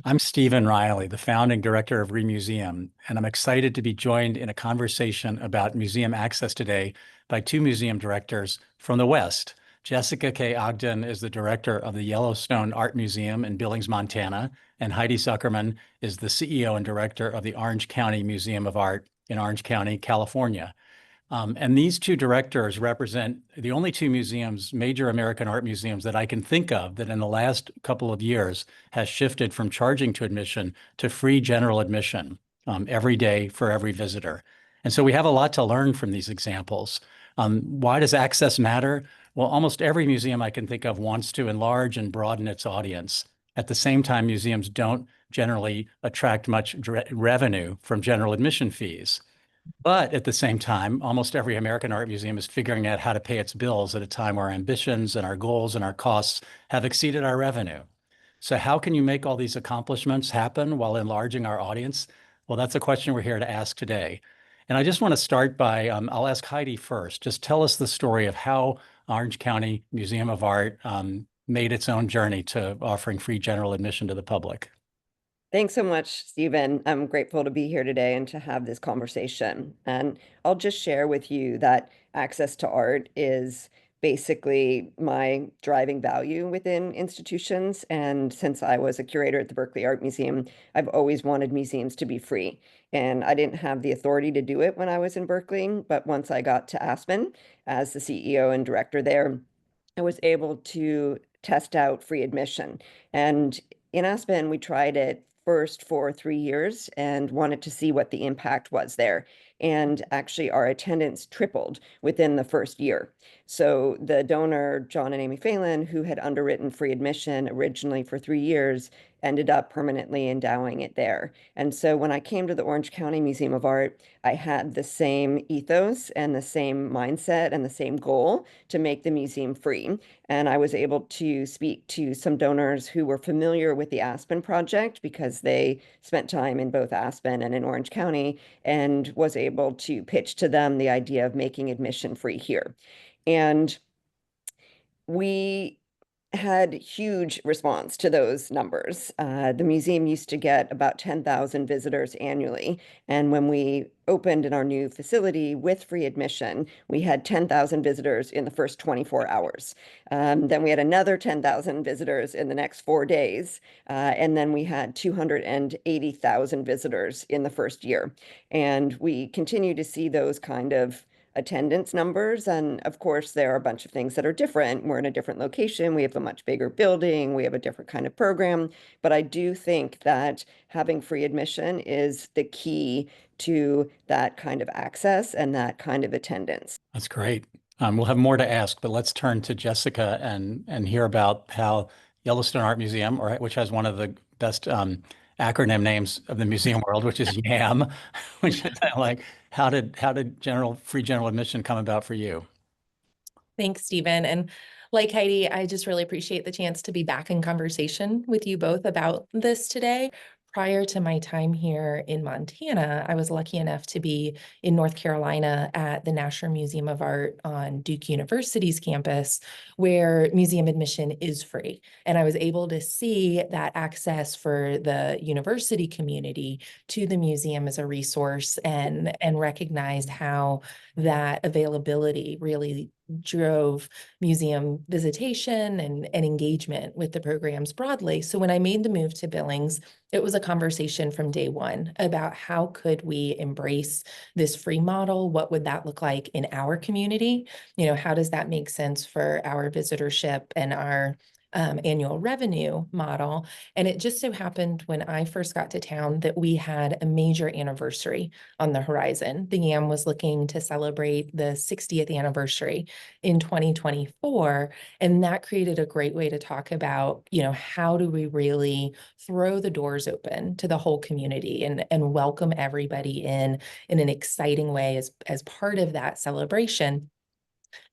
I'm Stephen Reily, the founding director of Remuseum, and I'm excited to be joined in a conversation about museum access today by two museum directors from the West. Jessica Kay Ogdin is the director of the Yellowstone Art Museum in Billings, Montana, and Heidi Zuckerman is the CEO and director of the Orange County Museum of Art in Orange County, California. And these two directors represent the only two museums, major American art museums that I can think of that in the last couple of years has shifted from charging to admission to free general admission every day for every visitor. And so we have a lot to learn from these examples. Why does access matter? Well, almost every museum I can think of wants to enlarge and broaden its audience. At the same time, museums don't generally attract much revenue from general admission fees. But at the same time, almost every American art museum is figuring out how to pay its bills at a time where our ambitions and our goals and our costs have exceeded our revenue. So how can you make all these accomplishments happen while enlarging our audience? Well, that's a question we're here to ask today. And I just want to start by, I'll ask Heidi first. Just tell us the story of how Orange County Museum of Art made its own journey to offering free general admission to the public. Thanks so much, Stephen. I'm grateful to be here today and to have this conversation. And I'll just share with you that access to art is basically my driving value within institutions. And since I was a curator at the Berkeley Art Museum, I've always wanted museums to be free. And I didn't have the authority to do it when I was in Berkeley, but once I got to Aspen as the CEO and director there, I was able to test out free admission. And in Aspen, we tried it first for 3 years and wanted to see what the impact was there. And actually, our attendance tripled within the first year. So the donor, John and Amy Phelan, who had underwritten free admission originally for 3 years, ended up permanently endowing it there. And so when I came to the Orange County Museum of Art, I had the same ethos and the same mindset and the same goal to make the museum free. And I was able to speak to some donors who were familiar with the Aspen project because they spent time in both Aspen and in Orange County, and was able to pitch to them the idea of making admission free here. And we had huge response to those numbers. The museum used to get about 10,000 visitors annually. And when we opened in our new facility with free admission, we had 10,000 visitors in the first 24 hours. Then we had another 10,000 visitors in the next 4 days. And then we had 280,000 visitors in the first year. And we continue to see those kind of attendance numbers. And of course, there are a bunch of things that are different. We're in a different location. We have a much bigger building. We have a different kind of program. But I do think that having free admission is the key to that kind of access and that kind of attendance. That's great. We'll have more to ask, but let's turn to Jessica and hear about how Yellowstone Art Museum, or which has one of the best acronym names of the museum world, which is YAM, which is like how did general free general admission come about for you? Thanks, Stephen. And like Heidi, I just really appreciate the chance to be back in conversation with you both about this today. Prior to my time here in Montana, I was lucky enough to be in North Carolina at the National Museum of Art on Duke University's campus, where museum admission is free. And I was able to see that access for the university community to the museum as a resource, and recognized how that availability really drove museum visitation and engagement with the programs broadly. So when I made the move to Billings, it was a conversation from day one about how could we embrace this free model? What would that look like in our community? How does that make sense for our visitorship and our annual revenue model? And it just so happened when I first got to town that we had a major anniversary on the horizon. The YAM was looking to celebrate the 60th anniversary in 2024. And that created a great way to talk about, how do we really throw the doors open to the whole community and welcome everybody in an exciting way as part of that celebration.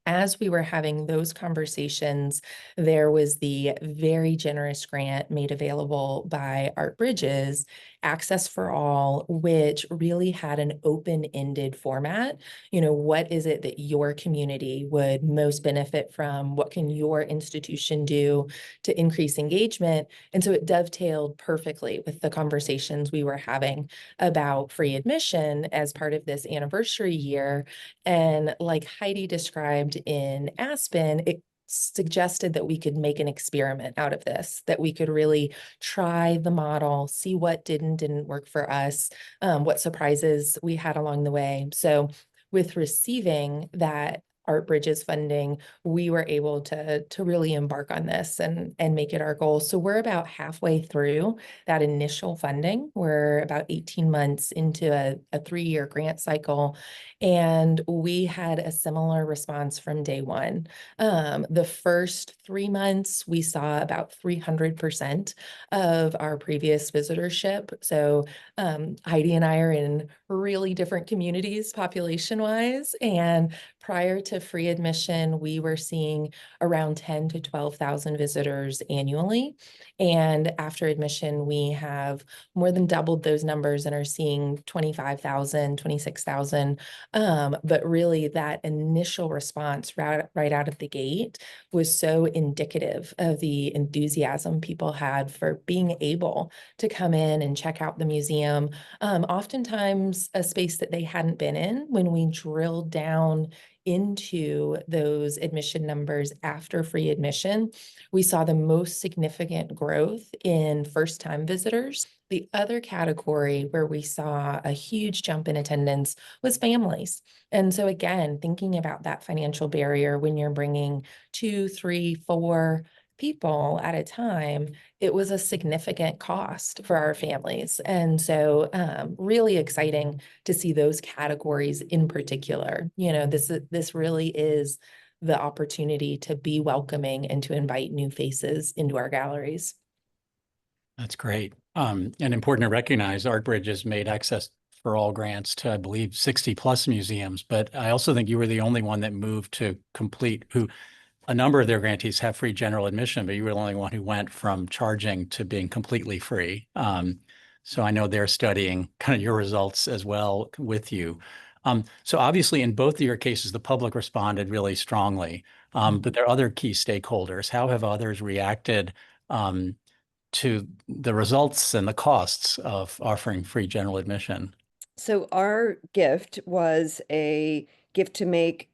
As we were having those conversations, there was the very generous grant made available by Art Bridges. Access for All, which really had an open-ended format. What is it that your community would most benefit from? What can your institution do to increase engagement? And so it dovetailed perfectly with the conversations we were having about free admission as part of this anniversary year. And like Heidi described in Aspen, it suggested that we could make an experiment out of this, that we could really try the model, see what didn't work for us, what surprises we had along the way. So with receiving that Art Bridges funding, we were able to really embark on this and make it our goal. So we're about halfway through that initial funding. We're about 18 months into a 3-year grant cycle, and we had a similar response from day one. The first 3 months, we saw about 300% of our previous visitorship. So Heidi and I are in really different communities population-wise, and prior to free admission, we were seeing around 10 to 12,000 visitors annually. And after admission, we have more than doubled those numbers and are seeing 25,000, 26,000. But really that initial response right out of the gate was so indicative of the enthusiasm people had for being able to come in and check out the museum. Oftentimes a space that they hadn't been in. When we drilled down into those admission numbers after free admission, we saw the most significant growth in first-time visitors. The other category where we saw a huge jump in attendance was families. And so again, thinking about that financial barrier when you're bringing 2, 3, 4 people at a time, it was a significant cost for our families. And so really exciting to see those categories in particular. This really is the opportunity to be welcoming and to invite new faces into our galleries. That's great. And important to recognize Art Bridges made access for all grants to, I believe, 60 plus museums. But I also think you were the only one that moved to complete, who a number of their grantees have free general admission, but you were the only one who went from charging to being completely free. So I know they're studying kind of your results as well with you. So obviously in both of your cases, the public responded really strongly, but there are other key stakeholders. How have others reacted to the results and the costs of offering free general admission? So our gift was a gift to make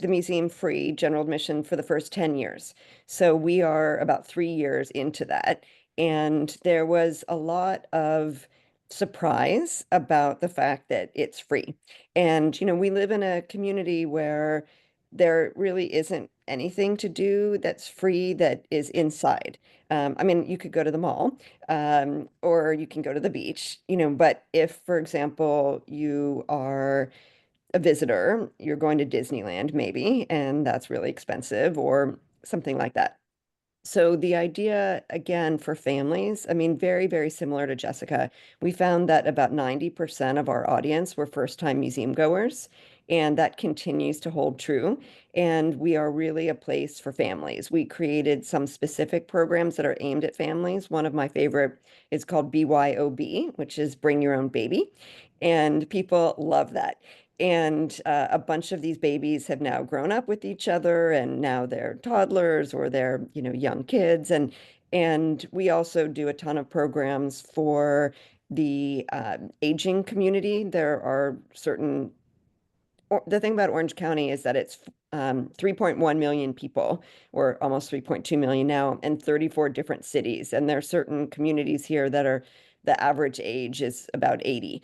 the museum free general admission for the first 10 years. So we are about 3 years into that. And there was a lot of surprise about the fact that it's free. And, we live in a community where there really isn't anything to do that's free that is inside. I mean, you could go to the mall, or you can go to the beach, but if, for example, you are a visitor, you're going to Disneyland maybe, and that's really expensive or something like that. So the idea, again, for families, I mean, very, very similar to Jessica, we found that about 90% of our audience were first-time museum goers, and that continues to hold true. And we are really a place for families. We created some specific programs that are aimed at families. One of my favorite is called BYOB, which is Bring Your Own Baby. And people love that. And a bunch of these babies have now grown up with each other, and now they're toddlers or they're, young kids. And we also do a ton of programs for the aging community. There are certain, the thing about Orange County is that it's 3.1 million people, or almost 3.2 million now, and 34 different cities. And there are certain communities here that are, the average age is about 80.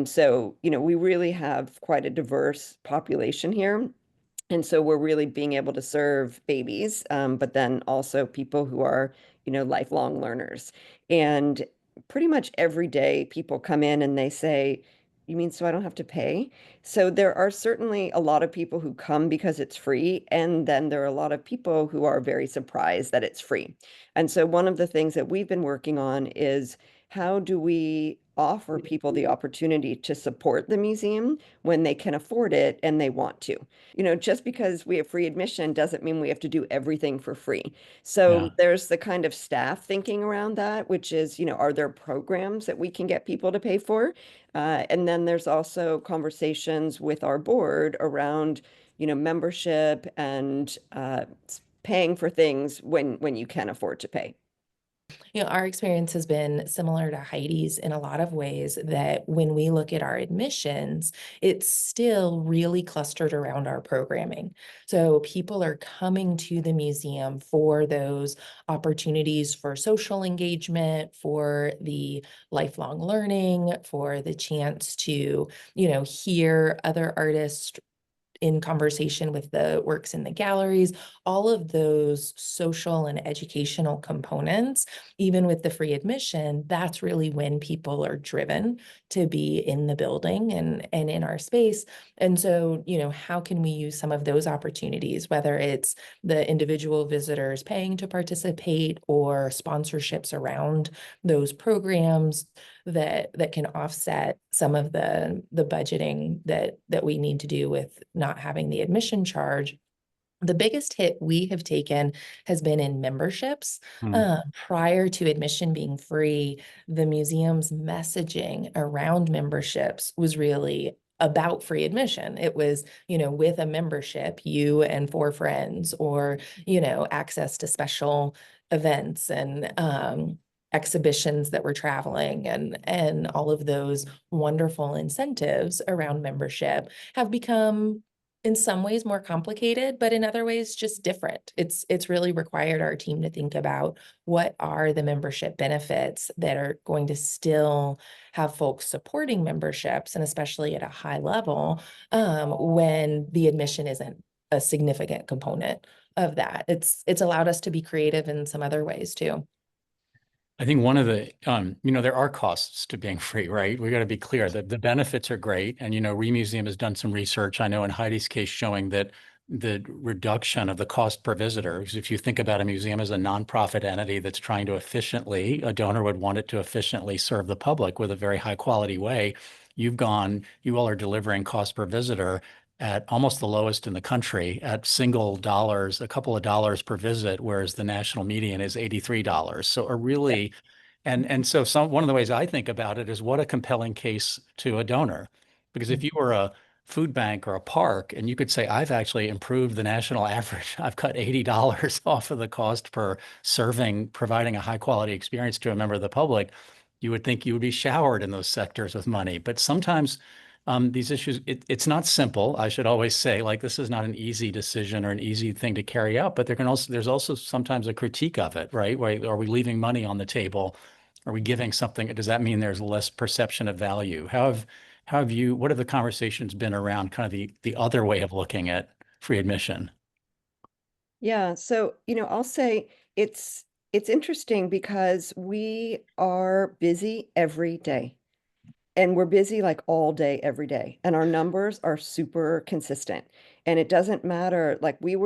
So, we really have quite a diverse population here. And so we're really being able to serve babies, but then also people who are, lifelong learners. And pretty much every day people come in and they say, "You mean so I don't have to pay?" So there are certainly a lot of people who come because it's free, and then there are a lot of people who are very surprised that it's free. And so one of the things that we've been working on is, how do we offer people the opportunity to support the museum when they can afford it and they want to. Just because we have free admission doesn't mean we have to do everything for free. So Yeah. there's the kind of staff thinking around that, which is, are there programs that we can get people to pay for? And then there's also conversations with our board around, membership and paying for things when you can afford to pay. Our experience has been similar to Heidi's in a lot of ways, that when we look at our admissions, it's still really clustered around our programming. So people are coming to the museum for those opportunities for social engagement, for the lifelong learning, for the chance to, hear other artists in conversation with the works in the galleries, all of those social and educational components, even with the free admission, that's really when people are driven to be in the building and in our space. And so, how can we use some of those opportunities, whether it's the individual visitors paying to participate or sponsorships around those programs that can offset some of the budgeting that we need to do with not having the admission charge. The biggest hit we have taken has been in memberships. Mm. Prior to admission being free, the museum's messaging around memberships was really about free admission. It was, with a membership, you and 4 friends, or, access to special events and exhibitions that were traveling, and all of those wonderful incentives around membership have become in some ways more complicated, but in other ways just different. It's really required our team to think about what are the membership benefits that are going to still have folks supporting memberships, and especially at a high level, when the admission isn't a significant component of that. It's allowed us to be creative in some other ways too. I think one of the, there are costs to being free, right? We got to be clear that the benefits are great. And, Remuseum has done some research, I know in Heidi's case, showing that the reduction of the cost per visitor, because if you think about a museum as a nonprofit entity that's trying to efficiently, a donor would want it to efficiently serve the public with a very high quality way. You all are delivering cost per visitor at almost the lowest in the country at single dollars, a couple of dollars per visit, whereas the national median is $83. So a really, and so one of the ways I think about it is what a compelling case to a donor. Because if you were a food bank or a park and you could say, I've actually improved the national average, I've cut $80 off of the cost per serving, providing a high quality experience to a member of the public, you would think you would be showered in those sectors with money. But sometimes these issues, it's not simple. I should always say, like, this is not an easy decision or an easy thing to carry out, but there's also sometimes a critique of it, right? Are we leaving money on the table? Are we giving something? Does that mean there's less perception of value? What have the conversations been around kind of the other way of looking at free admission? Yeah, so, I'll say it's interesting because we are busy every day. And we're busy like all day, every day. And our numbers are super consistent. And it doesn't matter. Like we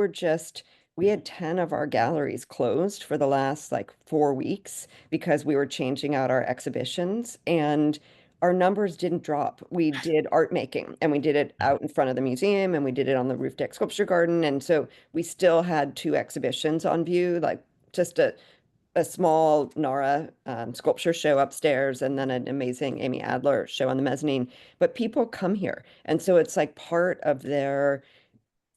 had 10 of our galleries closed for the last like 4 weeks because we were changing out our exhibitions. And our numbers didn't drop. We did art making and we did it out in front of the museum and we did it on the roof deck sculpture garden. And so we still had 2 exhibitions on view, like just a small Nara sculpture show upstairs and then an amazing Amy Adler show on the mezzanine. But people come here. And so it's like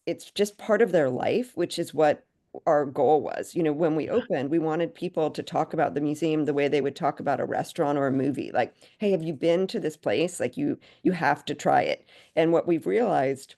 it's just part of their life, which is what our goal was. When we opened, we wanted people to talk about the museum the way they would talk about a restaurant or a movie. Like, hey, have you been to this place? Like you have to try it. And what we've realized,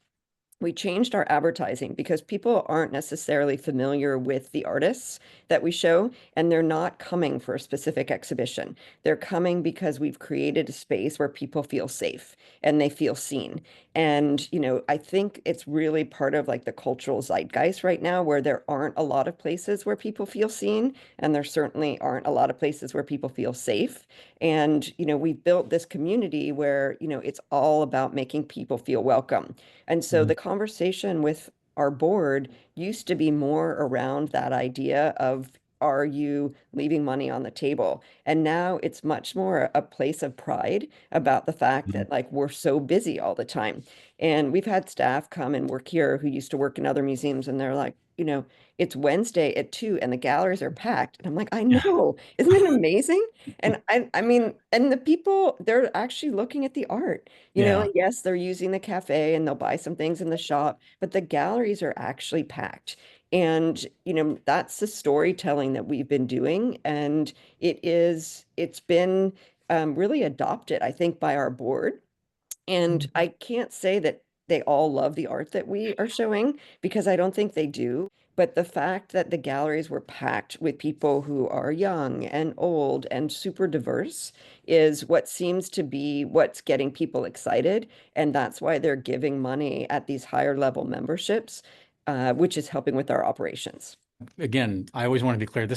we changed our advertising because people aren't necessarily familiar with the artists that we show, and they're not coming for a specific exhibition. They're coming because we've created a space where people feel safe and they feel seen. And, I think it's really part of like the cultural zeitgeist right now where there aren't a lot of places where people feel seen, and there certainly aren't a lot of places where people feel safe. And, we've built this community where, it's all about making people feel welcome. And so the conversation with our board used to be more around that idea of are you leaving money on the table? And now it's much more a place of pride about the fact Mhm. that like we're so busy all the time. And we've had staff come and work here who used to work in other museums, and they're like, it's Wednesday at 2 and the galleries are packed. And I'm like, I Yeah. know. Isn't it amazing? And I mean, and the people, they're actually looking at the art, Yeah. and yes, they're using the cafe and they'll buy some things in the shop, but the galleries are actually packed. And, that's the storytelling that we've been doing. And it's been really adopted, I think, by our board. And I can't say that they all love the art that we are showing because I don't think they do. But the fact that the galleries were packed with people who are young and old and super diverse is what seems to be what's getting people excited. And that's why they're giving money at these higher level memberships, which is helping with our operations. Again, I always want to be clear.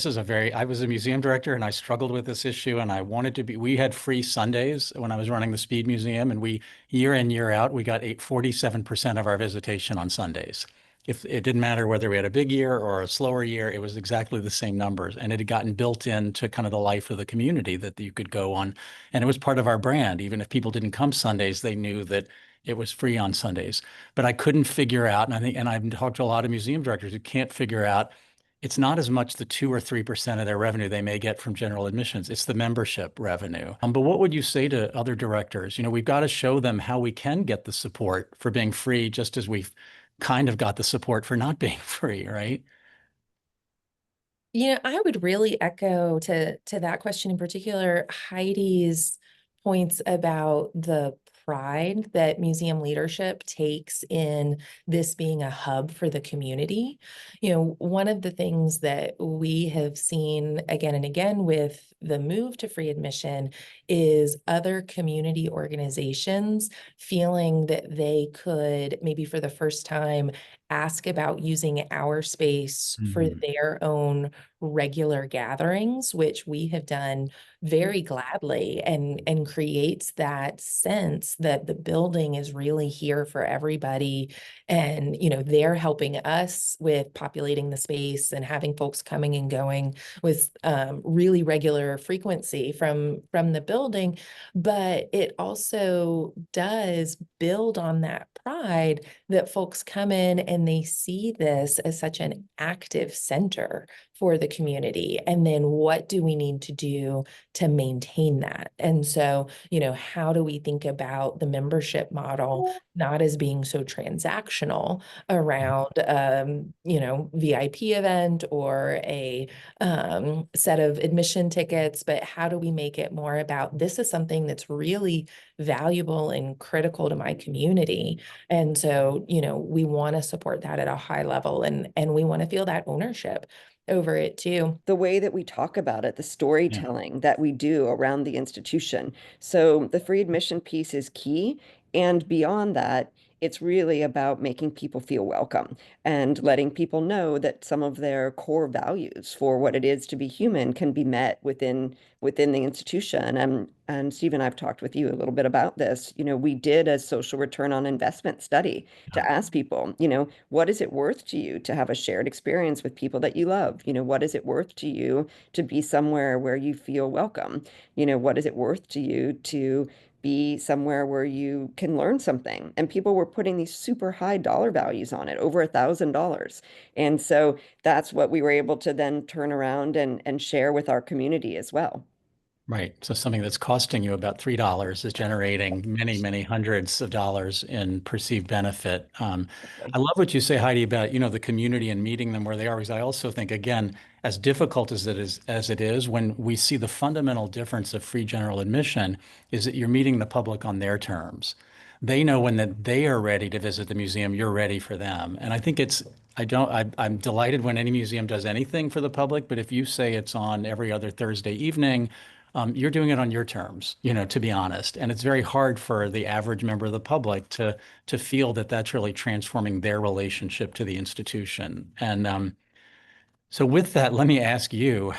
I was a museum director and I struggled with this issue and I wanted to be, we had free Sundays when I was running the Speed Museum and year in, year out, we got 47% of our visitation on Sundays. If it didn't matter whether we had a big year or a slower year, it was exactly the same numbers. And it had gotten built into kind of the life of the community that you could go on. And it was part of our brand. Even if people didn't come Sundays, they knew that it was free on Sundays. But I couldn't figure out, and I've talked to a lot of museum directors who can't figure out it's not as much the 2 or 3% of their revenue they may get from general admissions. It's the membership revenue. But what would you say to other directors? We've got to show them how we can get the support for being free, just as we've kind of got the support for not being free, right? I would really echo to that question in particular, Heidi's points about the pride that museum leadership takes in this being a hub for the community. One of the things that we have seen again and again with the move to free admission is other community organizations feeling that they could maybe for the first time ask about using our space for Mhm. their own regular gatherings, which we have done very gladly and creates that sense that the building is really here for everybody. And, they're helping us with populating the space and having folks coming and going with really regular frequency from the building. But it also does build on that pride that folks come in and they see this as such an active center for the community. And then what do we need to do to maintain that? And so, how do we think about the membership model not as being so transactional around, VIP event or a set of admission tickets, but how do we make it more about this is something that's really valuable and critical to my community? And so, we want to support that at a high level and we want to feel that ownership over it too. The way that we talk about it, the Yeah. storytelling that we do around the institution. So the free admission piece is key. And beyond that, it's really about making people feel welcome and letting people know that some of their core values for what it is to be human can be met within the institution. And Stephen, I've talked with you a little bit about this. We did a social return on investment study Yeah. to ask people, what is it worth to you to have a shared experience with people that you love? What is it worth to you to be somewhere where you feel welcome? What is it worth to you to be somewhere where you can learn something? And people were putting these super high dollar values on it, over $1,000. And so that's what we were able to then turn around and share with our community as well. Right. So something that's costing you about $3 is generating many, many hundreds of dollars in perceived benefit. I love what you say, Heidi, about, the community and meeting them where they are, because I also think, again, as difficult as it is, when we see the fundamental difference of free general admission is that you're meeting the public on their terms. They know when that they are ready to visit the museum, you're ready for them. And I think I'm delighted when any museum does anything for the public, but if you say it's on every other Thursday evening, you're doing it on your terms, to be honest. And it's very hard for the average member of the public to feel that that's really transforming their relationship to the institution. And so with that, let me ask you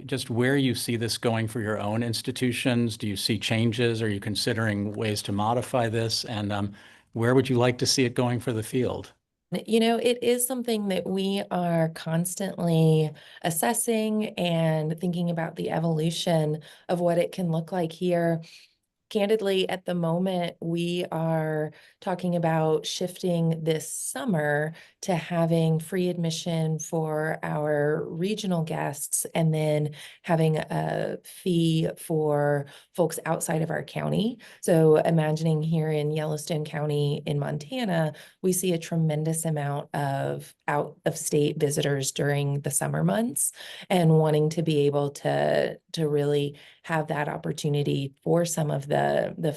just where you see this going for your own institutions. Do you see changes? Are you considering ways to modify this? And where would you like to see it going for the field? You know, it is something that we are constantly assessing and thinking about the evolution of what it can look like here. Candidly, at the moment, we are talking about shifting this summer to having free admission for our regional guests and then having a fee for folks outside of our county. So imagining here in Yellowstone County in Montana, we see a tremendous amount of out of state visitors during the summer months and wanting to be able to really have that opportunity for some of the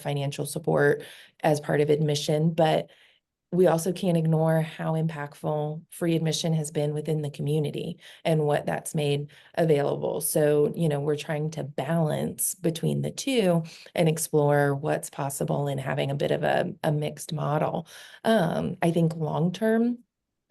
financial support as part of admission. But we also can't ignore how impactful free admission has been within the community and what that's made available. So, you know, we're trying to balance between the two and explore what's possible in having a bit of a mixed model. I think long term,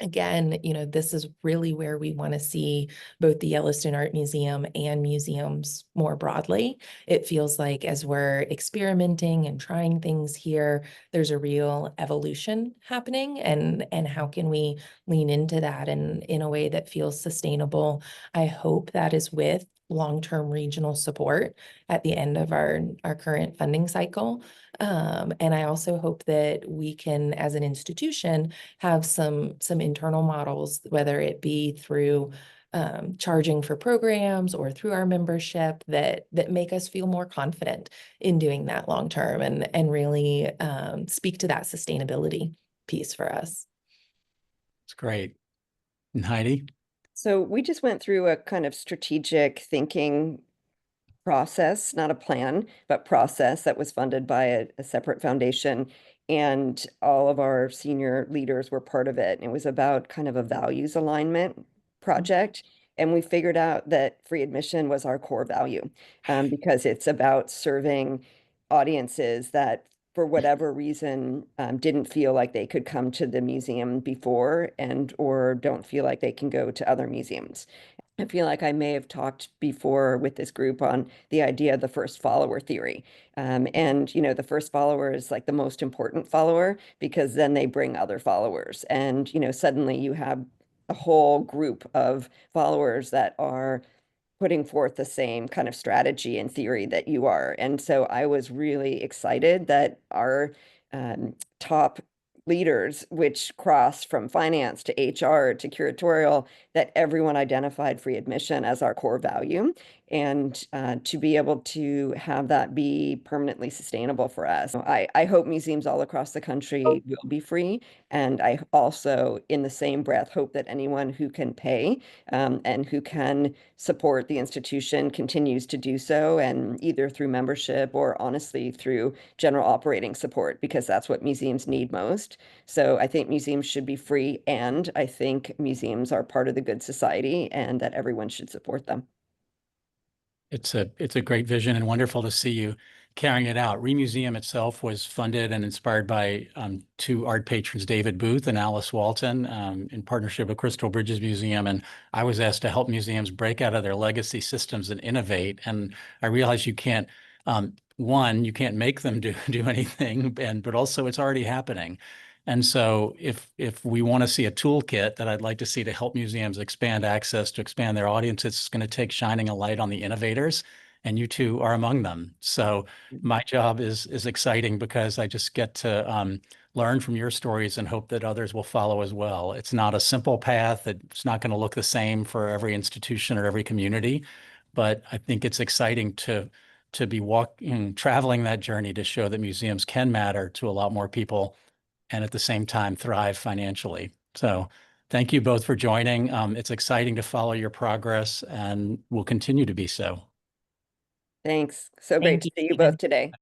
again, you know, this is really where we want to see both the Yellowstone Art Museum and museums more broadly. It feels like as we're experimenting and trying things here, there's a real evolution happening, and how can we lean into that in a way that feels sustainable. I hope that is with long-term regional support at the end of our current funding cycle. And I also hope that we can, as an institution, have some internal models, whether it be through charging for programs or through our membership that make us feel more confident in doing that long term and really speak to that sustainability piece for us. It's great. And Heidi? So we just went through a kind of strategic thinking process, not a plan, but process that was funded by a separate foundation. And all of our senior leaders were part of it. And it was about kind of a values alignment project. And we figured out that free admission was our core value because it's about serving audiences that, for whatever reason, didn't feel like they could come to the museum before and or don't feel like they can go to other museums. I feel like I may have talked before with this group on the idea of the first follower theory. And, you know, the first follower is like the most important follower because then they bring other followers. And, you know, suddenly you have a whole group of followers that are putting forth the same kind of strategy and theory that you are. And so I was really excited that our top leaders, which cross from finance to HR to curatorial, that everyone identified free admission as our core value. And to be able to have that be permanently sustainable for us. I hope museums all across the country will be free. And I also, in the same breath, hope that anyone who can pay and who can support the institution continues to do so, and either through membership or honestly through general operating support, because that's what museums need most. So I think museums should be free, and I think museums are part of the good society and that everyone should support them. It's a great vision and wonderful to see you carrying it out. Remuseum itself was funded and inspired by two art patrons, David Booth and Alice Walton, in partnership with Crystal Bridges Museum. And I was asked to help museums break out of their legacy systems and innovate. And I realized you can't, one, you can't make them do anything, but also it's already happening. And so if we want to see a toolkit that I'd like to see to help museums expand access, to expand their audience, it's going to take shining a light on the innovators, and you two are among them. So my job is exciting because I just get to learn from your stories and hope that others will follow as well. It's not a simple path. It's not going to look the same for every institution or every community, but I think it's exciting to be traveling that journey to show that museums can matter to a lot more people and at the same time thrive financially. So thank you both for joining. It's exciting to follow your progress and will continue to be so. Thanks. So great Thank to you, see you Stephen. both today.